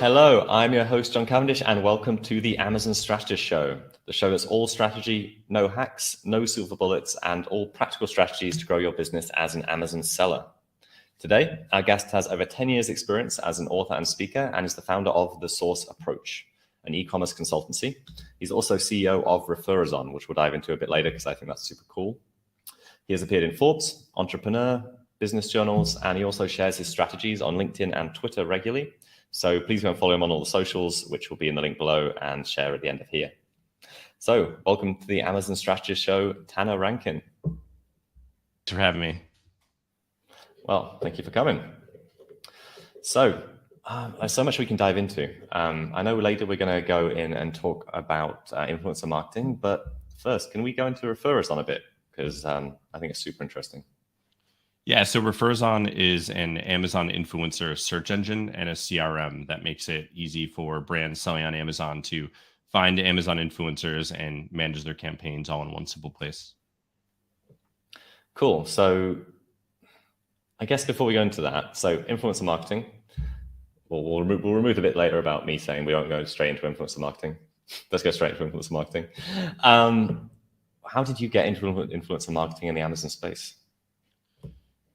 Hello, I'm your host, John Cavendish, and welcome to the Amazon Strategist Show, the show that's all strategy, no hacks, no silver bullets, and all practical strategies to grow your business as an Amazon seller. Today, our guest has over 10 years experience as an author and speaker and is the founder of The Source Approach, an e-commerce consultancy. He's also CEO of Referazon, which we'll dive into a bit later because I think that's super cool. He has appeared in Forbes, Entrepreneur, business journals, and he also shares his strategies on LinkedIn and Twitter regularly. So please go and follow him on all the socials, which will be in the link below and share at the end of here. So welcome to the Amazon Strategist Show, Tanner Rankin. Thanks for having me. Well, thank you for coming. So there's so much we can dive into. I know later we're going to go in and talk about influencer marketing, but first, can we go into Referazon a bit? Because I think it's super interesting. Yeah, so Referazon is an Amazon influencer search engine and a CRM that makes it easy for brands selling on Amazon to find Amazon influencers and manage their campaigns all in one simple place. Cool. So I guess before we go into that, so influencer marketing, we'll remove a bit later about me saying we won't go straight into influencer marketing. Let's go straight into influencer marketing. How did you get into influencer marketing in the Amazon space?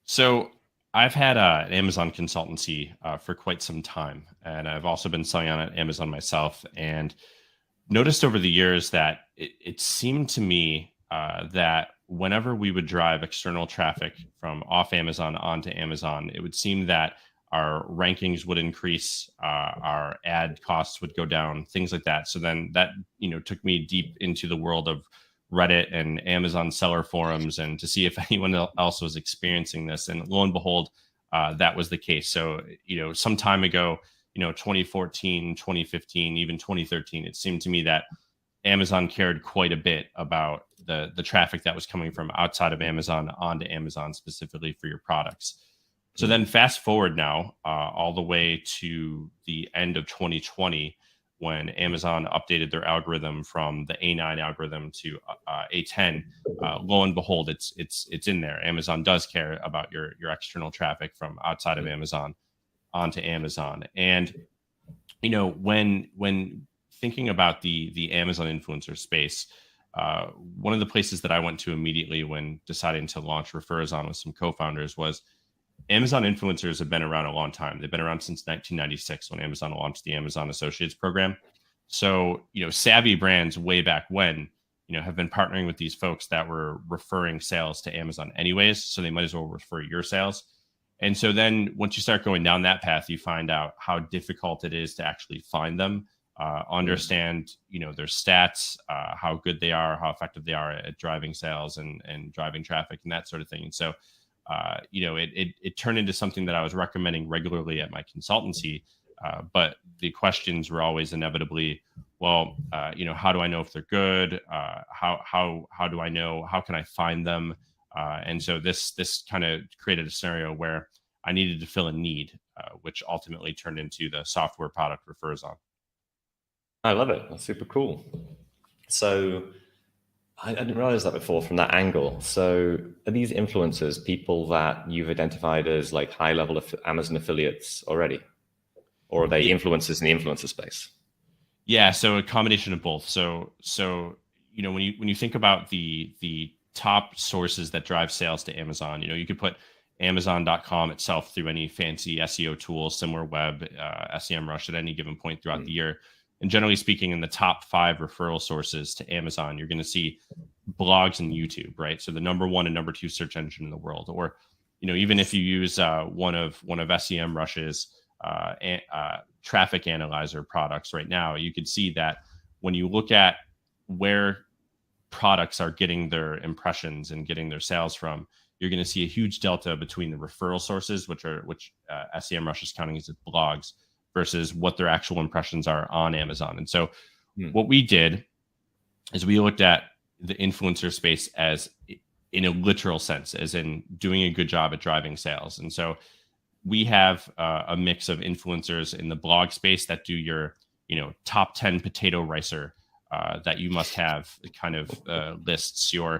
So I've had an Amazon consultancy for quite some time, and I've also been selling on Amazon myself, and noticed over the years that it seemed to me that whenever we would drive external traffic from off Amazon onto Amazon, it would seem that our rankings would increase, our ad costs would go down, things like that. So then that took me deep into the world of Reddit and Amazon seller forums and to see if anyone else was experiencing this. And lo and behold, that was the case. So, some time ago, 2014, 2015, even 2013, it seemed to me that Amazon cared quite a bit about the traffic that was coming from outside of Amazon onto Amazon specifically for your products. So then fast forward now all the way to the end of 2020, when Amazon updated their algorithm from the A9 algorithm to A10, lo and behold, it's in there. Amazon does care about your external traffic from outside of Amazon onto Amazon. And when thinking about the Amazon influencer space, one of the places that I went to immediately when deciding to launch Referazon with some co-founders was Amazon influencers have been around a long time. They've been around since 1996 when Amazon launched the Amazon Associates program. So, savvy brands way back when, have been partnering with these folks that were referring sales to Amazon anyways. So they might as well refer your sales. And so then once you start going down that path, you find out how difficult it is to actually find them, understand, their stats, how good they are, how effective they are at driving sales and driving traffic and that sort of thing. And so it turned into something that I was recommending regularly at my consultancy. But the questions were always inevitably, well, how do I know if they're good? How do I know? How can I find them? And so this kind of created a scenario where I needed to fill a need, which ultimately turned into the software product Referazon. I love it. That's super cool. So I didn't realize that before from that angle. So are these influencers people that you've identified as like high level of Amazon affiliates already? Or are they influencers in the influencer space? Yeah, so a combination of both. So when you think about the top sources that drive sales to Amazon, you could put Amazon.com itself through any fancy SEO tool, SimilarWeb, SEMrush at any given point throughout the year. And generally speaking, in the top 5 referral sources to Amazon, you're going to see blogs and YouTube, right? So the number 1 and number 2 search engine in the world. Or, even if you use one of SEMrush's traffic analyzer products right now, you could see that when you look at where products are getting their impressions and getting their sales from, you're going to see a huge delta between the referral sources, which SEMrush is counting as blogs, versus what their actual impressions are on Amazon. And so what we did is we looked at the influencer space as in a literal sense, as in doing a good job at driving sales. And so we have a mix of influencers in the blog space that do your, top 10 potato ricer that you must have kind of lists, your,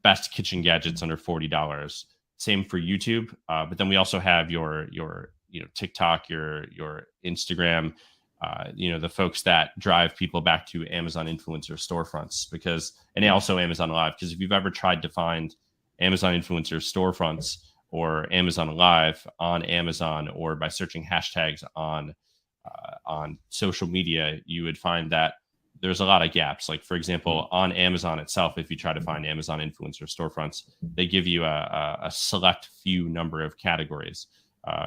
best kitchen gadgets under $40. Same for YouTube. But then we also have your TikTok, your Instagram, the folks that drive people back to Amazon influencer storefronts, and also Amazon Live, because if you've ever tried to find Amazon influencer storefronts or Amazon Live on Amazon, or by searching hashtags on social media, you would find that there's a lot of gaps. Like, for example, on Amazon itself, if you try to find Amazon influencer storefronts, they give you a select few number of categories.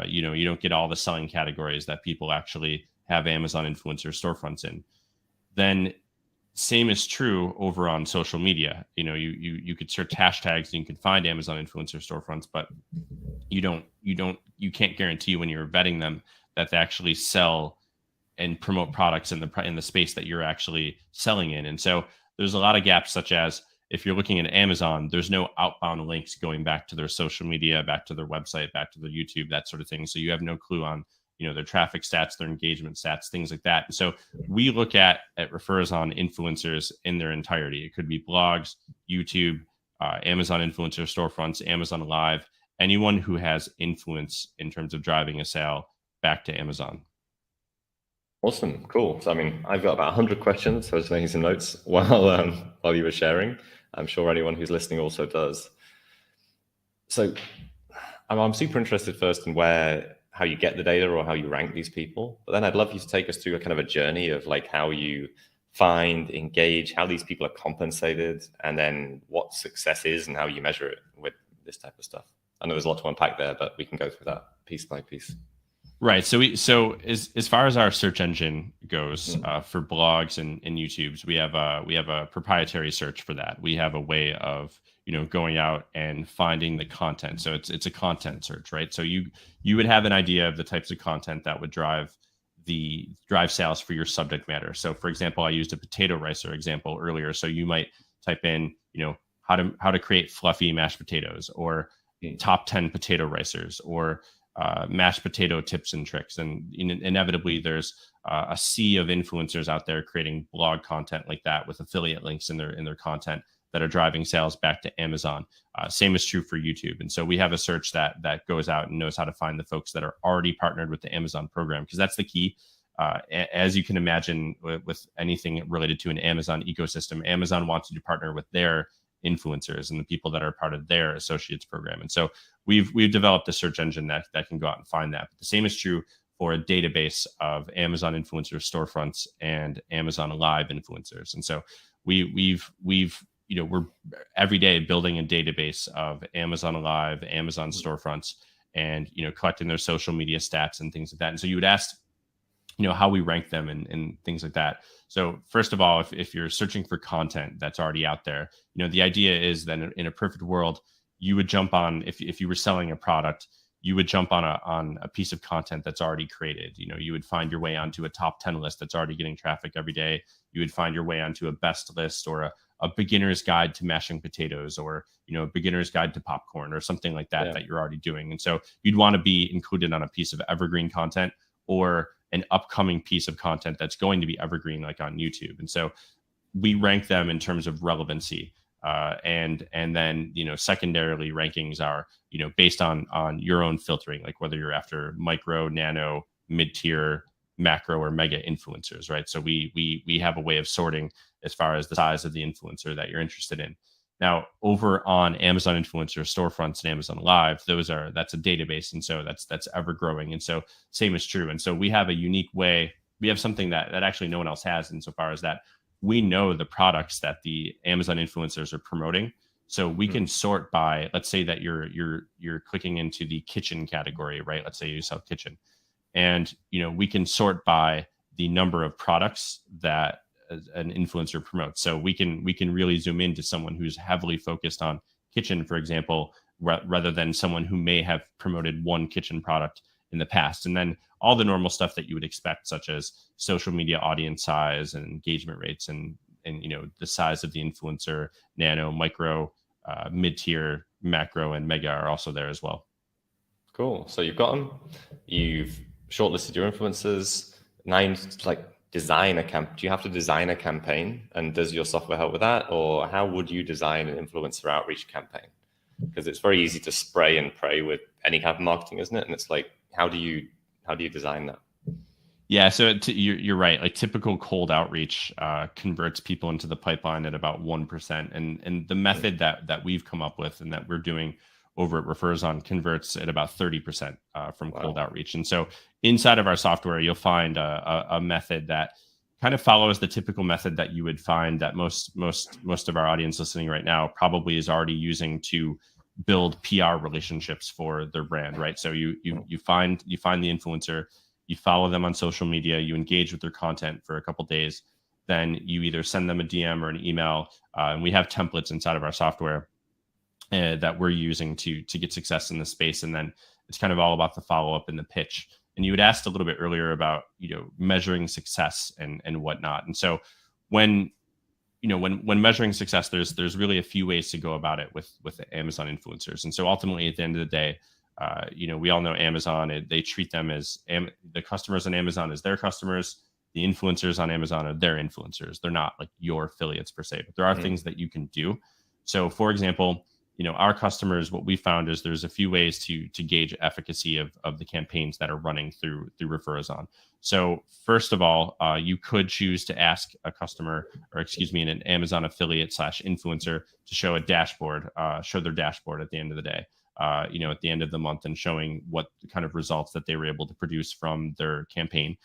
You don't get all the selling categories that people actually have Amazon influencer storefronts in. Then same is true over on social media. You could search hashtags and you can find Amazon influencer storefronts, but you can't guarantee when you're vetting them that they actually sell and promote products in the space that you're actually selling in. And so there's a lot of gaps, such as if you're looking at Amazon, there's no outbound links going back to their social media, back to their website, back to their YouTube, that sort of thing. So you have no clue on, their traffic stats, their engagement stats, things like that. And so we look at Referazon influencers in their entirety. It could be blogs, YouTube, Amazon influencer storefronts, Amazon Live, anyone who has influence in terms of driving a sale back to Amazon. Awesome. Cool. So, I've got about 100 questions. So I was making some notes while you were sharing. I'm sure anyone who's listening also does. So I'm super interested first in how you get the data or how you rank these people. But then I'd love you to take us through a kind of a journey of like how you find, engage, how these people are compensated, and then what success is and how you measure it with this type of stuff. I know there's a lot to unpack there, but we can go through that piece by piece. Right. So as far as our search engine goes, for blogs and YouTubes, we have a proprietary search for that. We have a way of going out and finding the content. So it's a content search, right? So you would have an idea of the types of content that would drive sales for your subject matter. So for example, I used a potato ricer example earlier. So you might type in how to create fluffy mashed potatoes, or top 10 potato ricers, or mashed potato tips and tricks. And inevitably there's a sea of influencers out there creating blog content like that with affiliate links in their content that are driving sales back to Amazon. Same is true for YouTube. And so we have a search that goes out and knows how to find the folks that are already partnered with the Amazon program, because that's the key. As you can imagine, with anything related to an Amazon ecosystem, Amazon wants you to partner with their influencers and the people that are part of their associates program. And so we've developed a search engine that can go out and find that. But the same is true for a database of Amazon influencer storefronts and Amazon Live influencers. And so we're every day building a database of Amazon Live, Amazon storefronts, and collecting their social media stats and things like that. And so you would ask how we rank them and things like that. So first of all, if you're searching for content that's already out there, the idea is that in a perfect world, you would jump on, if you were selling a product, you would jump on a piece of content that's already created. You would find your way onto a top 10 list that's already getting traffic every day. You would find your way onto a best list, or a beginner's guide to mashing potatoes, or a beginner's guide to popcorn, or something like that that you're already doing. And so you'd want to be included on a piece of evergreen content, or an upcoming piece of content that's going to be evergreen, like on YouTube. And so we rank them in terms of relevancy. And then, secondarily, rankings are, based on your own filtering, like whether you're after micro, nano, mid-tier, macro, or mega influencers, right? So we have a way of sorting as far as the size of the influencer that you're interested in. Now, over on Amazon influencer storefronts and Amazon Live, that's a database. And so that's ever growing. And so same is true. And so we have a unique way. We have something that actually no one else has, insofar as that we know the products that the Amazon influencers are promoting. So we can sort by, let's say that you're clicking into the kitchen category, right? Let's say you sell kitchen, and we can sort by the number of products that an influencer promotes. So we can really zoom into someone who's heavily focused on kitchen, for example, rather than someone who may have promoted one kitchen product in the past. And then all the normal stuff that you would expect, such as social media audience size and engagement rates, and the size of the influencer, nano, micro, mid-tier, macro, and mega are also there as well. Cool. So you've got them. You've shortlisted your influencers. Now you need to design a camp. Do you have to design a campaign, and does your software help with that? Or how would you design an influencer outreach campaign? Because it's very easy to spray and pray with any kind of marketing, isn't it? And it's like, how do you design that? Yeah, so you're right. Like typical cold outreach converts people into the pipeline at about 1%, and the method that we've come up with and that we're doing over at Referazon converts at about 30% from cold outreach. And so inside of our software, you'll find a method that kind of follows the typical method that you would find that most of our audience listening right now probably is already using to build PR relationships for their brand, right? So you find the influencer, you follow them on social media, you engage with their content for a couple days, then you either send them a DM or an email, and we have templates inside of our software that we're using to get success in this space. And then it's kind of all about the follow up and the pitch. And you had asked a little bit earlier about measuring success and whatnot. And so when measuring success, there's really a few ways to go about it with the Amazon influencers. And so ultimately, at the end of the day, we all know Amazon. They treat them as the customers on Amazon as their customers. The influencers on Amazon are their influencers. They're not like your affiliates per se, but there are things that you can do. So, for example, our customers, what we found is there's a few ways to gauge efficacy of the campaigns that are running through Referazon. So first of all, you could choose to ask a customer, or an Amazon affiliate / influencer to show a dashboard, show their dashboard at the end of the day, at the end of the month, and showing what kind of results that they were able to produce from their campaign.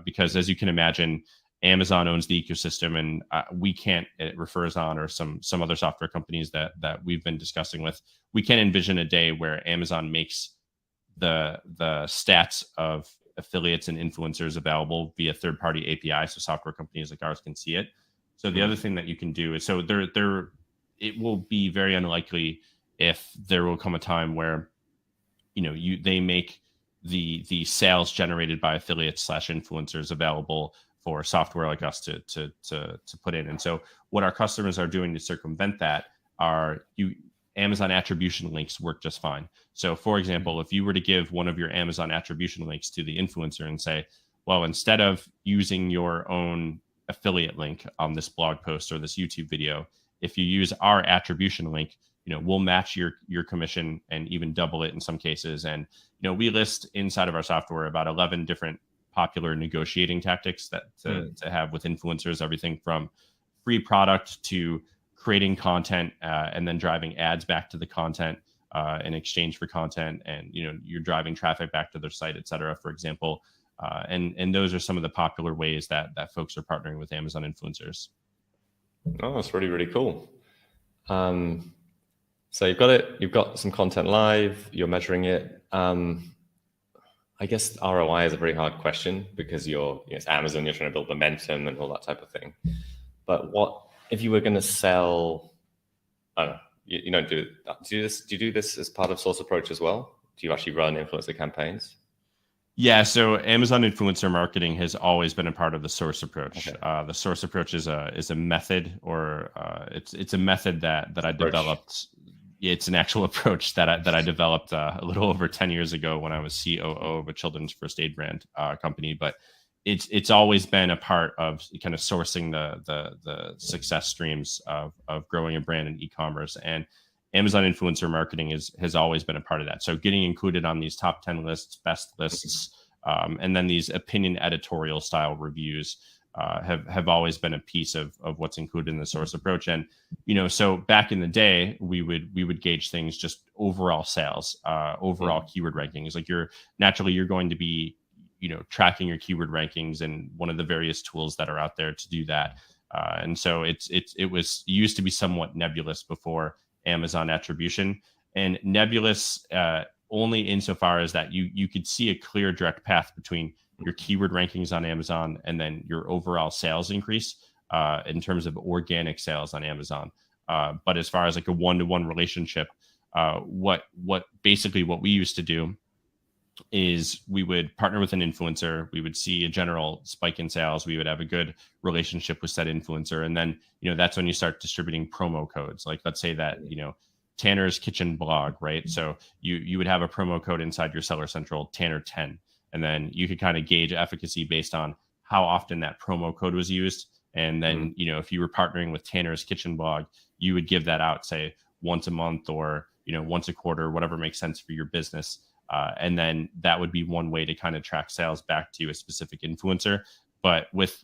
Because as you can imagine, Amazon owns the ecosystem, and we can't, at Referazon or some other software companies that we've been discussing with, we can't envision a day where Amazon makes the stats of affiliates and influencers available via third-party API, so software companies like ours can see it. So the other thing that you can do is, so it will be very unlikely if there will come a time where they make the sales generated by affiliates / influencers available for software like us to put in. And so what our customers are doing to circumvent that are Amazon attribution links work just fine. So for example, if you were to give one of your Amazon attribution links to the influencer and say, well, instead of using your own affiliate link on this blog post or this YouTube video, if you use our attribution link, we'll match your commission and even double it in some cases. And, we list inside of our software about 11 different popular negotiating tactics to have with influencers, everything from free product to creating content and then driving ads back to the content in exchange for content, and you're driving traffic back to their site, et cetera, for example. And those are some of the popular ways that folks are partnering with Amazon influencers. Oh, that's really, really cool. So you've got some content live, you're measuring it. I guess ROI is a very hard question because it's Amazon, you're trying to build momentum and all that type of thing. But what if you were going to sell? I don't know. You don't do that. Do you do this as part of Source Approach as well? Do you actually run influencer campaigns? Yeah, so Amazon influencer marketing has always been a part of the Source Approach. Okay. The Source Approach is a method, or it's a method that I developed. It's an actual approach that I developed a little over 10 years ago when I was COO of a children's first aid brand company. But it's always been a part of kind of sourcing the success streams of growing a brand in e-commerce. And Amazon influencer marketing has always been a part of that. So getting included on these top 10 lists, best lists, and then these opinion editorial style reviews have always been a piece of what's included in the Source Approach. And so back in the day, we would gauge things just overall sales, overall keyword rankings. Like you're going to be tracking your keyword rankings and one of the various tools that are out there to do that. And so it used to be somewhat nebulous before Amazon attribution, and nebulous only insofar as that you could see a clear direct path between your keyword rankings on Amazon and then your overall sales increase in terms of organic sales on Amazon. But as far as like a one-to-one relationship, what we used to do is we would partner with an influencer. We would see a general spike in sales. We would have a good relationship with said influencer. And then, that's when you start distributing promo codes. Like let's say that, Tanner's Kitchen blog, right? So you would have a promo code inside your Seller Central, Tanner10. And then you could kind of gauge efficacy based on how often that promo code was used. And then, if you were partnering with Tanner's Kitchen blog, you would give that out, say once a month or, once a quarter, whatever makes sense for your business. And then that would be one way to kind of track sales back to a specific influencer. But with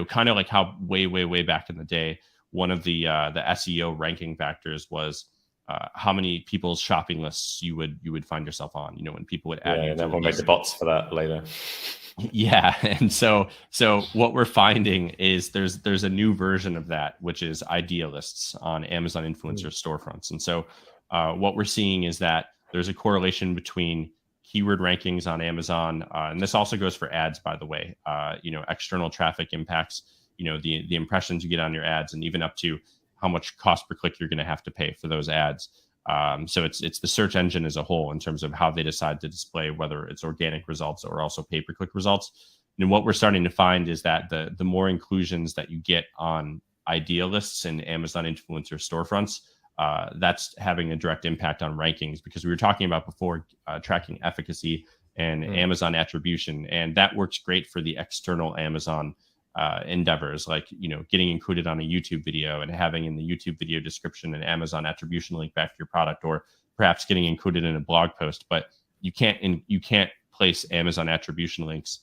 kind of like how way back in the day, one of the SEO ranking factors was how many people's shopping lists you would find yourself on. When people would add you and to everyone the made the list. bots for that later. Yeah, and so what we're finding is there's a new version of that, which is idea lists on Amazon influencer storefronts. And so what we're seeing is that there's a correlation between keyword rankings on Amazon, and this also goes for ads, by the way. External traffic impacts the impressions you get on your ads, and even up to how much cost per click you're going to have to pay for those ads. So it's the search engine as a whole in terms of how they decide to display, whether it's organic results or also pay-per-click results. And what we're starting to find is that the more inclusions that you get on idea lists and Amazon influencer storefronts, that's having a direct impact on rankings, because we were talking about before tracking efficacy and Amazon attribution, and that works great for the external Amazon endeavors, like getting included on a YouTube video and having in the YouTube video description an Amazon attribution link back to your product, or perhaps getting included in a blog post. But you can't place Amazon attribution links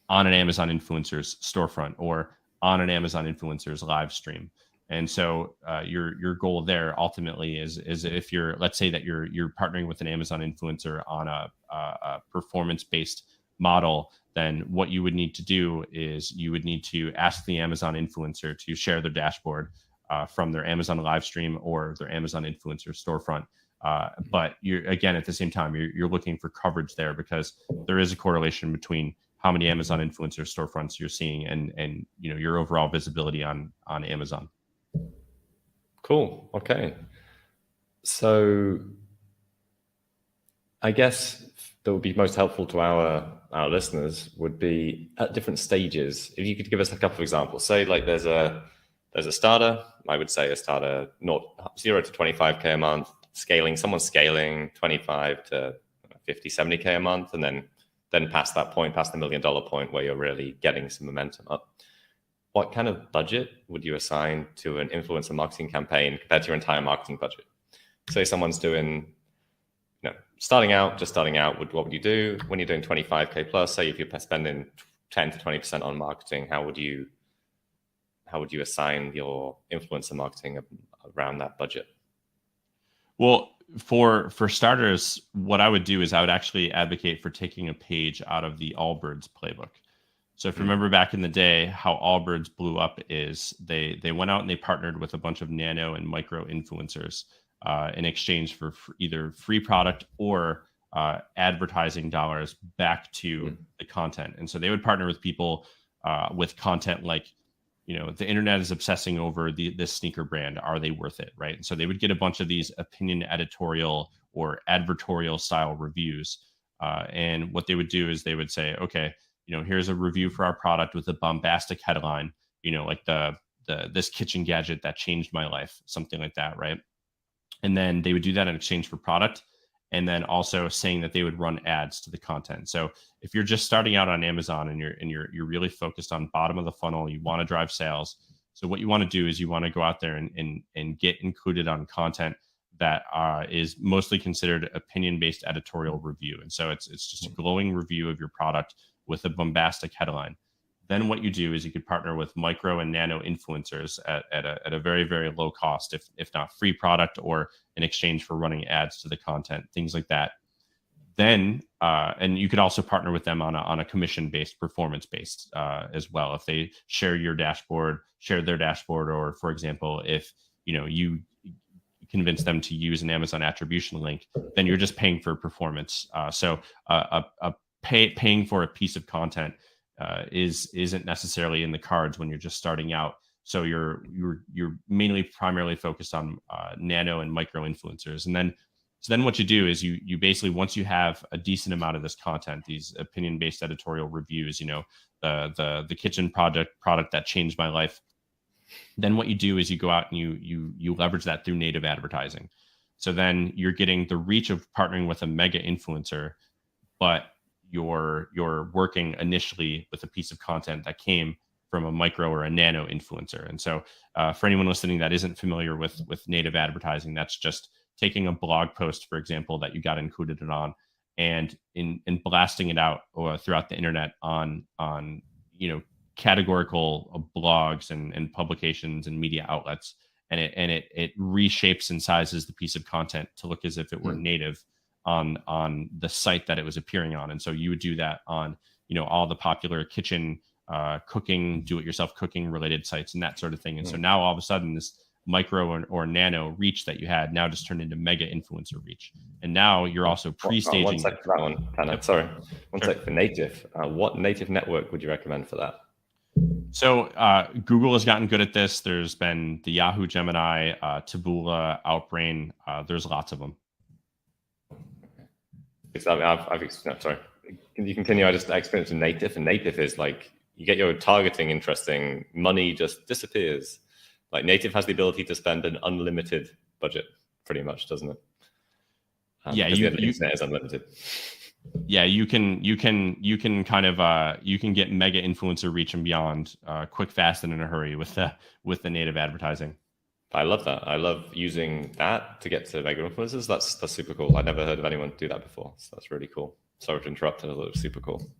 on an Amazon influencer's storefront or on an Amazon influencer's live stream. And so your goal there ultimately is if let's say that you're partnering with an Amazon influencer on a performance-based model, then what you would need to do is you would need to ask the Amazon influencer to share their dashboard from their Amazon live stream or their Amazon influencer storefront. But again, at the same time, you're looking for coverage there, because there is a correlation between how many Amazon influencer storefronts you're seeing and your overall visibility on Amazon. Cool. Okay. So I guess that would be most helpful to our listeners would be at different stages. If you could give us a couple of examples, say like there's a starter. I would say a starter, not 0 to 25K a month, someone's scaling 25 to 50, 70K a month. And then past that point, past the $1 million point where you're really getting some momentum up. What kind of budget would you assign to an influencer marketing campaign compared to your entire marketing budget? Say someone's doing, starting out, what would you do when you're doing 25K plus? Say if you're spending 10 to 20% on marketing, how would you assign your influencer marketing around that budget? Well, for starters, what I would do is I would actually advocate for taking a page out of the Allbirds playbook. So if you remember back in the day, how Allbirds blew up is they went out and they partnered with a bunch of nano and micro influencers in exchange for either free product or advertising dollars back to the content. And so they would partner with people with content like, the internet is obsessing over this sneaker brand. Are they worth it? Right. And so they would get a bunch of these opinion editorial or advertorial style reviews. And what they would do is they would say, okay, here's a review for our product with a bombastic headline, like this kitchen gadget that changed my life, something like that. Right. And then they would do that in exchange for product. And then also saying that they would run ads to the content. So if you're just starting out on Amazon and you're really focused on bottom of the funnel, you want to drive sales. So what you want to do is you want to go out there and get included on content that is mostly considered opinion-based editorial review. And so it's just a glowing review of your product with a bombastic headline. Then what you do is you could partner with micro and nano influencers at a very, very low cost, if not free product, or in exchange for running ads to the content, things like that. Then, and you could also partner with them on a commission-based, performance-based as well. If they share their dashboard, or for example, if you convince them to use an Amazon attribution link, then you're just paying for performance. So paying for a piece of content isn't necessarily in the cards when you're just starting out. So you're primarily focused on nano and micro influencers. And then what you do is you basically, once you have a decent amount of this content, these opinion-based editorial reviews, the kitchen product that changed my life, then what you do is you go out and you leverage that through native advertising. So then you're getting the reach of partnering with a mega influencer, but you're working initially with a piece of content that came from a micro or a nano influencer. And so for anyone listening that isn't familiar with native advertising, that's just taking a blog post, for example, that you got included on, and in blasting it out or throughout the internet on categorical blogs and publications and media outlets, and it reshapes and sizes the piece of content to look as if it were native on the site that it was appearing on. And so you would do that on all the popular kitchen cooking, do-it-yourself cooking related sites and that sort of thing. And so now all of a sudden this micro or nano reach that you had now just turned into mega influencer reach. And now you're also pre-staging. One sec for that one, Tanner. Sorry. One sec for native. What native network would you recommend for that? So Google has gotten good at this. There's been the Yahoo Gemini, Taboola, Outbrain. There's lots of them. Sorry. Can you continue? I experienced native, and native is like you get your targeting interesting, money just disappears. Like native has the ability to spend an unlimited budget, pretty much, doesn't it? Yeah, the internet is unlimited. Yeah, you can kind of you can get mega influencer reach and beyond, quick, fast, and in a hurry with the native advertising. I love that. I love using that to get to mega influencers. That's super cool. I'd never heard of anyone do that before, so that's really cool. Sorry to interrupt. I thought it was super cool.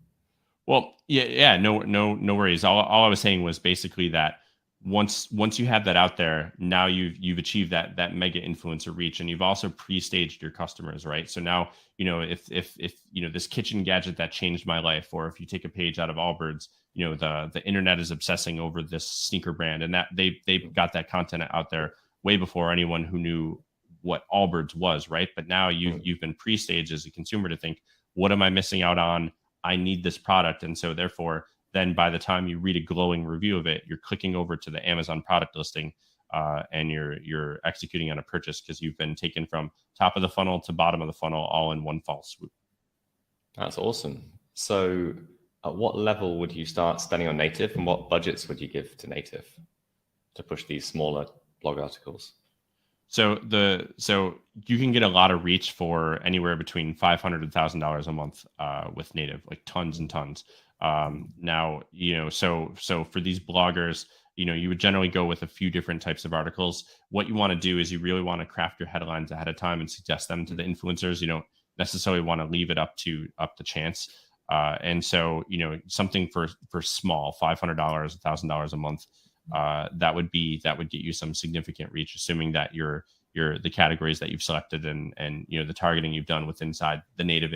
Well, yeah, no worries. All I was saying was basically that once you have that out there, now you've achieved that mega influencer reach, and you've also pre-staged your customers, right? So now, if this kitchen gadget that changed my life, or if you take a page out of Allbirds, the internet is obsessing over this sneaker brand, and that they've got that content out there way before anyone who knew what Allbirds was, right? But now you've been pre-staged as a consumer to think, what am I missing out on? I need this product. And so therefore, then by the time you read a glowing review of it, you're clicking over to the Amazon product listing, and you're executing on a purchase because you've been taken from top of the funnel to bottom of the funnel all in one fell swoop. That's awesome. So at what level would you start spending on native, and what budgets would you give to native to push these smaller blog articles? So you can get a lot of reach for anywhere between $500 and $1,000 a month with native, like tons and tons. Now, so for these bloggers, you would generally go with a few different types of articles. What you want to do is you really want to craft your headlines ahead of time and suggest them to the influencers. You don't necessarily want to leave it up to chance. And so, something for small, $500, $1,000 a month, that would get you some significant reach, assuming that the categories that you've selected and the targeting you've done with inside the native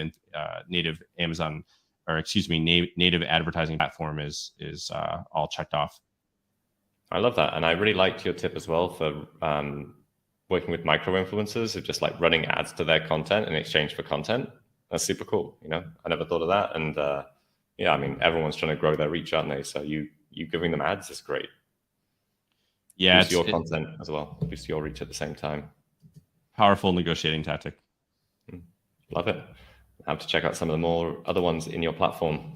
Amazon, or excuse me, native advertising platform is all checked off. I love that. And I really liked your tip as well for working with micro influencers of just like running ads to their content in exchange for content. That's super cool. I never thought of that. And everyone's trying to grow their reach, aren't they? So you giving them ads is great. Yeah. Boost your content as well. Boost your reach at the same time. Powerful negotiating tactic. Love it. I have to check out some of the more other ones in your platform.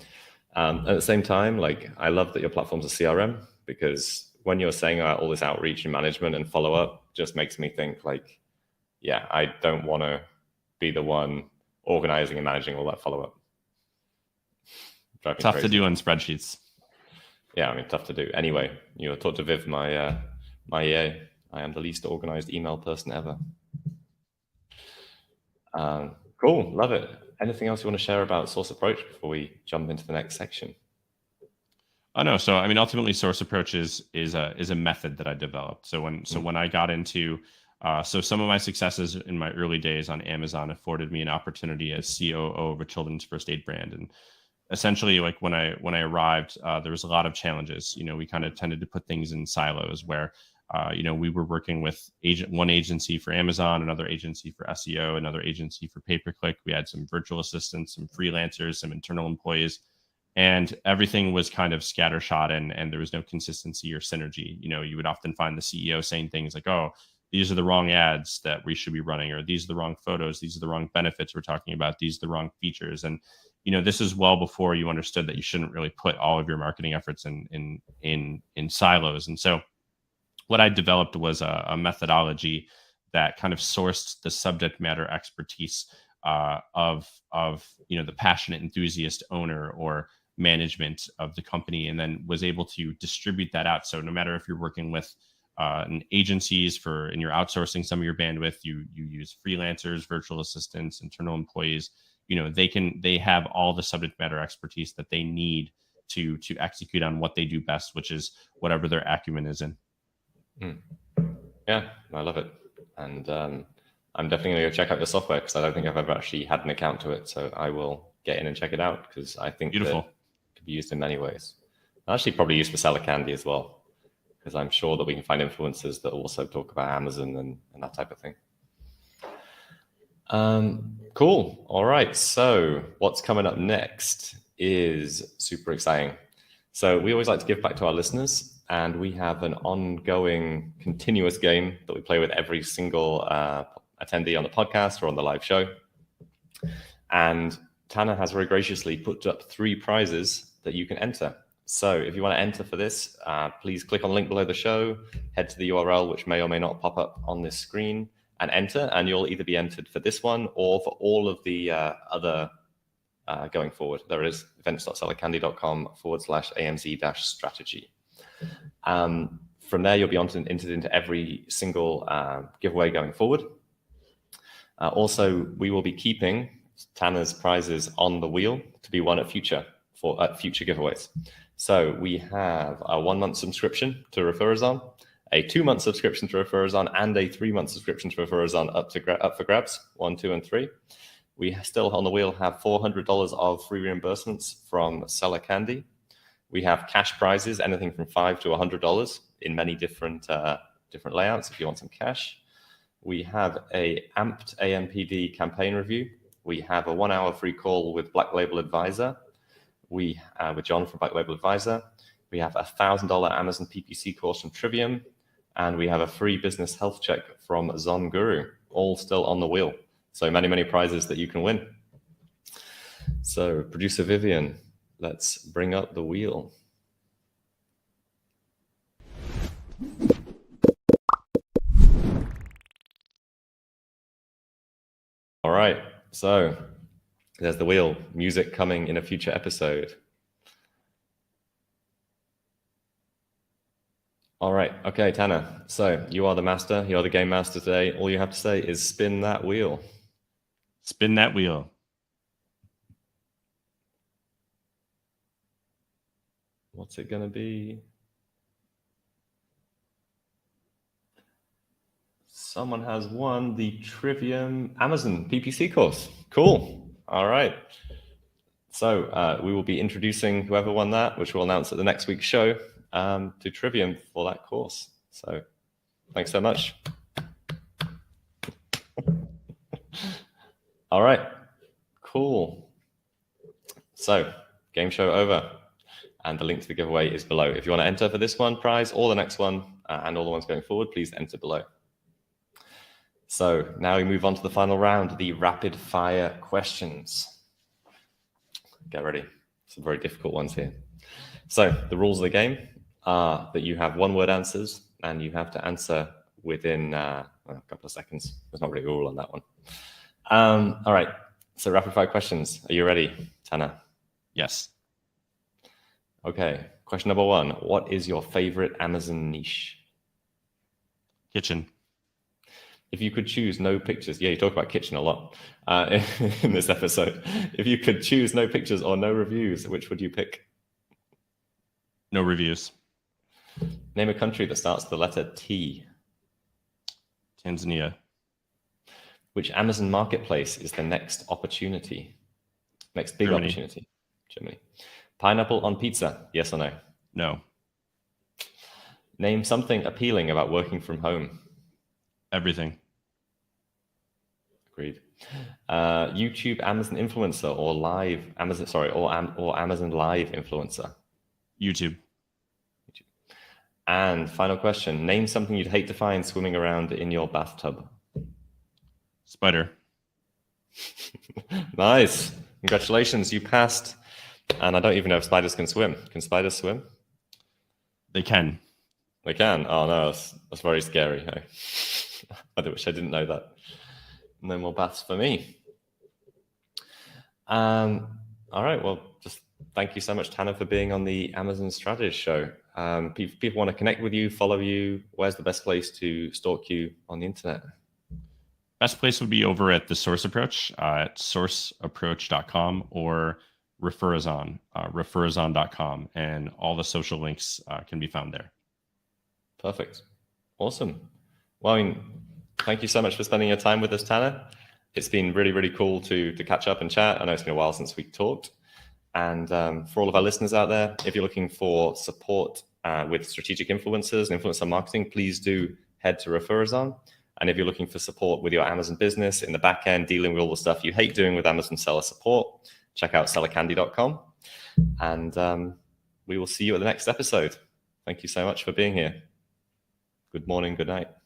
At the same time, I love that your platform's a CRM, because when you're saying all this outreach and management and follow up, just makes me think I don't want to be the one organizing and managing all that follow up. Tough to do on spreadsheets. Yeah, tough to do. Anyway, you talk to Viv, my EA. I am the least organized email person ever. Cool, love it. Anything else you want to share about Source Approach before we jump into the next section? Oh no. So ultimately, Source Approach is a method that I developed. So when I got into some of my successes in my early days on Amazon afforded me an opportunity as COO of a children's first aid brand. And essentially, when I arrived, there was a lot of challenges. We kind of tended to put things in silos where we were working with one agency for Amazon, another agency for SEO, another agency for pay-per-click. We had some virtual assistants, some freelancers, some internal employees, and everything was kind of scattershot, and there was no consistency or synergy. You would often find the CEO saying things like, "Oh, these are the wrong ads that we should be running," or "These are the wrong photos. These are the wrong benefits we're talking about. These are the wrong features." And this is well before you understood that you shouldn't really put all of your marketing efforts in silos. And so what I developed was a methodology that kind of sourced the subject matter expertise of the passionate enthusiast owner or management of the company, and then was able to distribute that out. So no matter if you're working with agencies and you're outsourcing some of your bandwidth, you use freelancers, virtual assistants, internal employees, they have all the subject matter expertise that they need to execute on what they do best, which is whatever their acumen is in. Yeah, I love it. And I'm definitely going to go check out the software because I don't think I've ever actually had an account to it. So I will get in and check it out because I think Beautiful. that it could be used in many ways. Actually, probably used for seller candy as well, because I'm sure that we can find influencers that also talk about Amazon and that type of thing. Cool. All right. So what's coming up next is super exciting. So we always like to give back to our listeners, and we have an ongoing, continuous game that we play with every single attendee on the podcast or on the live show. And Tanner has very graciously put up 3 prizes that you can enter. So if you want to enter for this, please click on the link below the show, head to the URL, which may or may not pop up on this screen, and enter, and you'll either be entered for this one or for all of the other going forward. There is events.sellercandy.com/AMZ-strategy. From there, you'll be entered into every single giveaway going forward. Also, we will be keeping Tanner's prizes on the wheel to be won at future giveaways. So we have a 1-month subscription to Referazon, a 2-month subscription to Referazon, and a 3-month subscription to Referazon up for grabs, 1, 2, and 3. We still on the wheel have $400 of free reimbursements from Seller Candy. We have cash prizes, anything from $5 to $100 in many different layouts if you want some cash. We have a amped AMPD campaign review. We have a 1-hour free call with Black Label Advisor. With John from Black Label Advisor. We have a $1,000 Amazon PPC course from Trivium, and we have a free business health check from Zon Guru, all still on the wheel. So many prizes that you can win. So producer Vivian, let's bring up the wheel. All right, so there's the wheel, music coming in a future episode. All right, okay, Tanner. So you are the master, you're the game master today. All you have to say is spin that wheel. Spin that wheel. What's it gonna be? Someone has won the Trivium Amazon PPC course. Cool. All right. So we will be introducing whoever won that, which we'll announce at the next week's show, to Trivium for that course. So thanks so much. All right. Cool. So game show over. And the link to the giveaway is below. If you want to enter for this one prize or the next one and all the ones going forward, please enter below. So now we move on to the final round, the rapid fire questions. Get ready. Some very difficult ones here. So the rules of the game are that you have 1-word answers and you have to answer within a couple of seconds. There's not really a rule on that one. All right. So rapid fire questions. Are you ready, Tanner? Yes. Okay. Question number 1. What is your favorite Amazon niche? Kitchen. If you could choose no pictures, yeah, you talk about kitchen a lot in this episode. If you could choose no pictures or no reviews, which would you pick? No reviews. Name a country that starts with the letter T. Tanzania. Which Amazon marketplace is the next opportunity? Next big Germany. opportunity? Germany. Pineapple on pizza, yes or no? No. Name something appealing about working from home. Everything. Agreed. YouTube Amazon influencer or live Amazon, or Amazon live influencer. YouTube. And final question, name something you'd hate to find swimming around in your bathtub. Spider. Nice. Congratulations, you passed. And I don't even know if spiders can swim. Can spiders swim? They can. They can? Oh no, that's very scary. I wish I didn't know that. No more baths for me. All right, well, just thank you so much, Tanner, for being on the Amazon Strategist Show. People want to connect with you, follow you. Where's the best place to stalk you on the internet? Best place would be over at the Source Approach at sourceapproach.com or Referazon, referazon.com, and all the social links can be found there. Perfect. Awesome. Well, I mean, thank you so much for spending your time with us, Tanner. It's been really, really cool to catch up and chat. I know it's been a while since we talked. And for all of our listeners out there, if you're looking for support with strategic influencers and influencer marketing, please do head to Referazon. And if you're looking for support with your Amazon business in the back end, dealing with all the stuff you hate doing with Amazon seller support, check out sellercandy.com. And we will see you at the next episode. Thank you so much for being here. Good morning, good night.